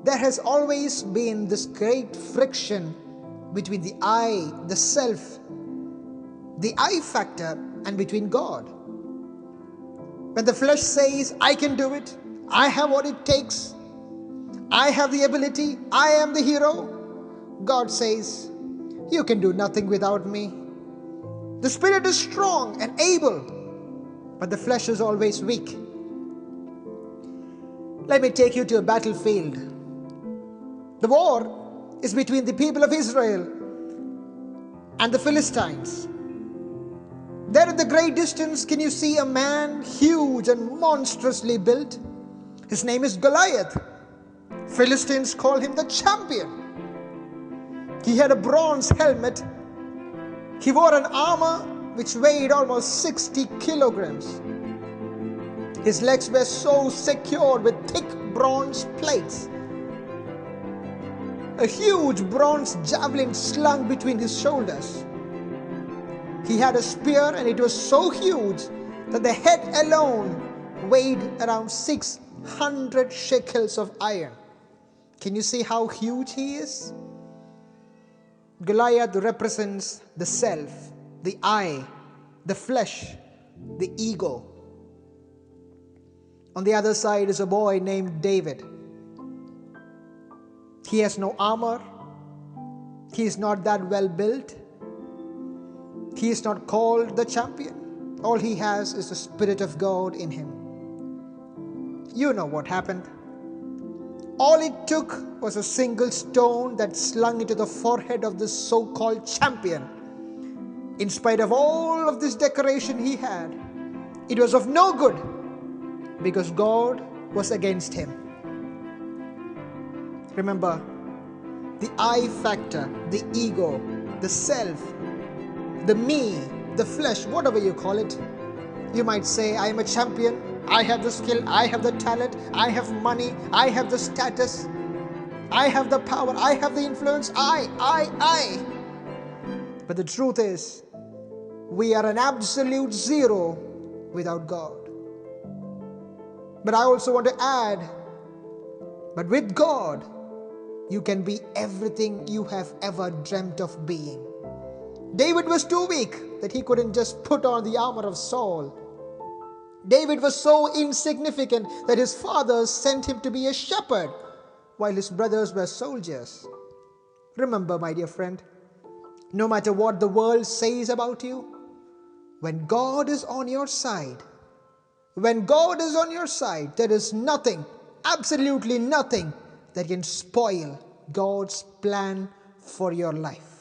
there has always been this great friction between the I, the self, the I factor, and between God. When the flesh says, I can do it, I have what it takes, I have the ability, I am the hero, God says, you can do nothing without me. The spirit is strong and able, but the flesh is always weak. Let me take you to a battlefield. The war is between the people of Israel and the Philistines. There in the great distance, can you see a man huge and monstrously built? His name is Goliath. Philistines call him the champion. He had a bronze helmet. He wore an armor which weighed almost 60 kilograms. His legs were so secured with thick bronze plates. A huge bronze javelin slung between his shoulders. He had a spear, and it was so huge that the head alone weighed around 600 shekels of iron. Can you see how huge he is? Goliath represents the self, the I, the flesh, the ego. On the other side is a boy named David. He has no armor. He is not that well built. He is not called the champion. All he has is the Spirit of God in him. You know what happened. All it took was a single stone that slung into the forehead of this so-called champion. In spite of all of this decoration he had, it was of no good because God was against him. Remember, the I factor, the ego, the self, the me, the flesh, whatever you call it. You might say, I am a champion, I have the skill, I have the talent, I have money, I have the status, I have the power, I have the influence, I. But the truth is, we are an absolute zero without God. But I also want to add, but with God, you can be everything you have ever dreamt of being. David was too weak that he couldn't just put on the armor of Saul. David was so insignificant that his father sent him to be a shepherd while his brothers were soldiers. Remember, my dear friend, no matter what the world says about you, when God is on your side, there is nothing, absolutely nothing that can spoil God's plan for your life.